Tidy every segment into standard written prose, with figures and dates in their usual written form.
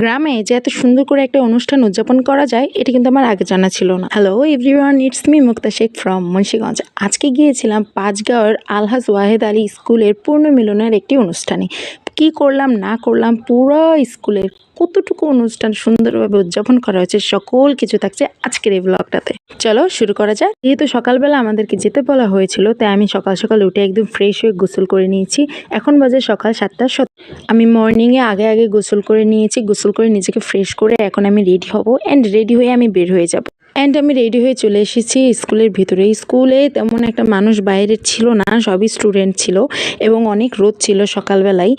গ্রামে যে এত সুন্দর করে একটা অনুষ্ঠান উদযাপন করা যায় এটা কিন্তু আমার আগে জানা ছিল না। Hello everyone, it's me Mukta Sheikh from Munshiganj. আজকে গিয়েছিলাম পাঁচগাঁওয়ের আলহাজ ওয়াহেদ আলী স্কুলের পূর্ণমিলনের একটি অনুষ্ঠানে। কি করলাম না করলাম পুরো স্কুলের কতটুকু অনুষ্ঠান সুন্দরভাবে উদযাপন করা হয়েছে সকল কিছু থাকছে আজকের এই ব্লগটাতে। চলো শুরু করা যাক। যেহেতু সকালবেলা আমাদেরকে যেতে বলা হয়েছিল তাই আমি সকাল সকাল উঠে একদম ফ্রেশ হয়ে গোসল করে নিয়েছি। এখন বাজে সকাল 7টা। আমি মর্নিংয়ে আগে গোসল করে নিয়েছি। গোসল করে নিজেকে ফ্রেশ করে এখন আমি রেডি হব অ্যান্ড রেডি হয়ে আমি বের হয়ে যাব। অ্যান্ড আমি রেডি হয়ে চলে এসেছি স্কুলের ভিতরে। স্কুলে তেমন একটা মানুষ বাইরে ছিল না, সবই স্টুডেন্ট ছিল এবং অনেক রোদ ছিল সকালবেলায়।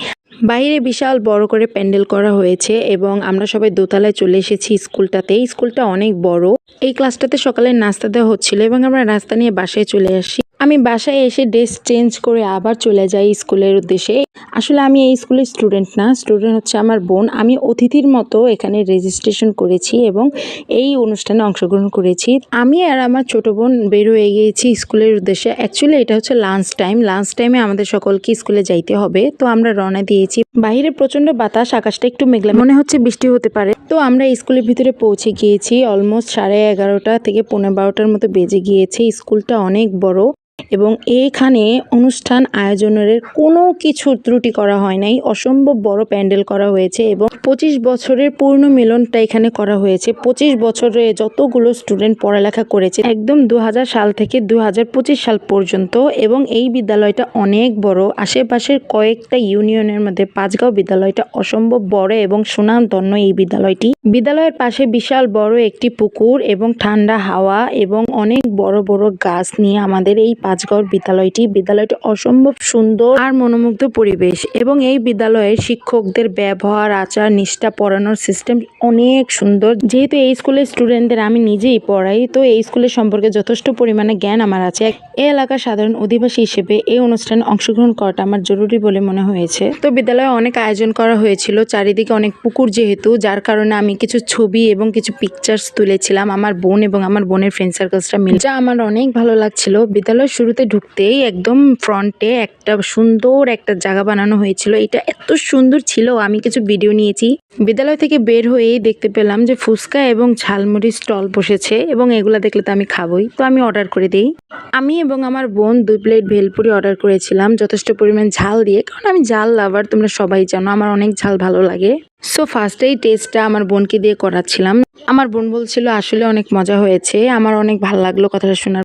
বাইরে বিশাল বড় করে প্যান্ডেল করা হয়েছে এবং আমরা সবাই দোতলায় চলে এসেছি স্কুলটাতে। স্কুলটা অনেক বড়। এই ক্লাসটাতে সকালে নাস্তা দেওয়া হচ্ছিল এবং আমরা নাস্তা নিয়ে বাসায় চলে আসি। আমি বাসায় এসে ড্রেস চেঞ্জ করে আবার চলে যাই স্কুলের উদ্দেশ্যে। আসলে আমি এই স্কুলের স্টুডেন্ট না, স্টুডেন্ট হচ্ছে আমার বোন। আমি অতিথির মতো এখানে রেজিস্ট্রেশন করেছি এবং এই অনুষ্ঠানে অংশগ্রহণ করেছি। আমি আর আমার ছোট বোন বের হয়ে গিয়েছি স্কুলের উদ্দেশ্যে। অ্যাকচুয়ালি এটা হচ্ছে লাঞ্চ টাইম। লাঞ্চ টাইমে আমাদের সকলকে স্কুলে যাইতে হবে, তো আমরা রওনা দিয়েছি। বাইরে প্রচন্ড বাতাস, আকাশটা একটু মেঘলা, মনে হচ্ছে বৃষ্টি হতে পারে। তো আমরা স্কুলের ভিতরে পৌঁছে গিয়েছি। অলমোস্ট 11:30 থেকে 12:15 মতো বেজে গিয়েছে। স্কুলটা অনেক বড় এবং এইখানে অনুষ্ঠান আয়োজনের কোনো কিছু ত্রুটি করা হয় নাই। অসম্ভব বড় প্যান্ডেল করা হয়েছে এবং 25 বছরের পূর্ণ মিলনটা এখানে করা হয়েছে। 25 বছরে যতগুলো স্টুডেন্ট পড়ালেখা করেছে একদম 2000 সাল থেকে 2025 সাল পর্যন্ত। এবং এই বিদ্যালয়টা অনেক বড়। আশেপাশের কয়েকটা ইউনিয়নের মধ্যে পাঁচগাঁও বিদ্যালয়টা অসম্ভব বড় এবং সুনামধন্য এই বিদ্যালয়টি। বিদ্যালয়ের পাশে বিশাল বড় একটি পুকুর এবং ঠান্ডা হাওয়া এবং অনেক বড় বড় গাছ নিয়ে আমাদের এই পাঁচগাঁওর বিদ্যালয়টি অসম্ভব সুন্দর আর মনোমুগ্ধ পরিবেশ। এবং এই বিদ্যালয়ের শিক্ষকদের ব্যবহার, আচার, নিষ্ঠা, পড়ানোর সিস্টেম অনেক সুন্দর। যেহেতু এই স্কুলের স্টুডেন্টদের আমি নিজেই পড়াই, তো এই স্কুলের সম্পর্কে যথেষ্ট পরিমাণে জ্ঞান আমার আছে। এই এলাকার সাধারণ অধিবাসী হিসেবে এই অনুষ্ঠানে অংশগ্রহণ করাটা আমার জরুরি বলে মনে হয়েছে। তো বিদ্যালয়ে অনেক আয়োজন করা হয়েছিল, চারিদিকে অনেক পুকুর যেহেতু, যার কারণে আমি কিছু ছবি এবং কিছু পিকচার্স তুলেছিলাম আমার বোন এবং আমার বোনের ফ্রেন্ড সার্কেলসটা মিলে, যা আমার অনেক ভালো লাগছিল। বিদ্যালয়ের শুরুতে ঢুকতেই একদম ফ্রন্টে একটা সুন্দর একটা জায়গা বানানো হয়েছিল। এটা এত সুন্দর ছিল, আমি কিছু ভিডিও নিয়েছি। বিদ্যালয় থেকে বের হয়েই দেখতে পেলাম যে ফুচকা এবং ঝালমুড়ি স্টল বসেছে এবং এগুলা দেখলে তো আমি খাবোই, তো আমি অর্ডার করে দিই। আমি এবং আমার বোন 2 প্লেট ভেলপুরি অর্ডার করেছিলাম যথেষ্ট পরিমাণ ঝাল দিয়ে, কারণ আমি ঝাল লাভার, তোমরা সবাই জানো আমার অনেক ঝাল ভালো লাগে। সো ফার্স্টেই টেস্টটা আমার বোনকে দিয়ে করাচ্ছিলাম। আমার বোন বলছিল আসলে অনেক মজা হয়েছে। আমার অনেক ভালো লাগলো কথাটা শোনার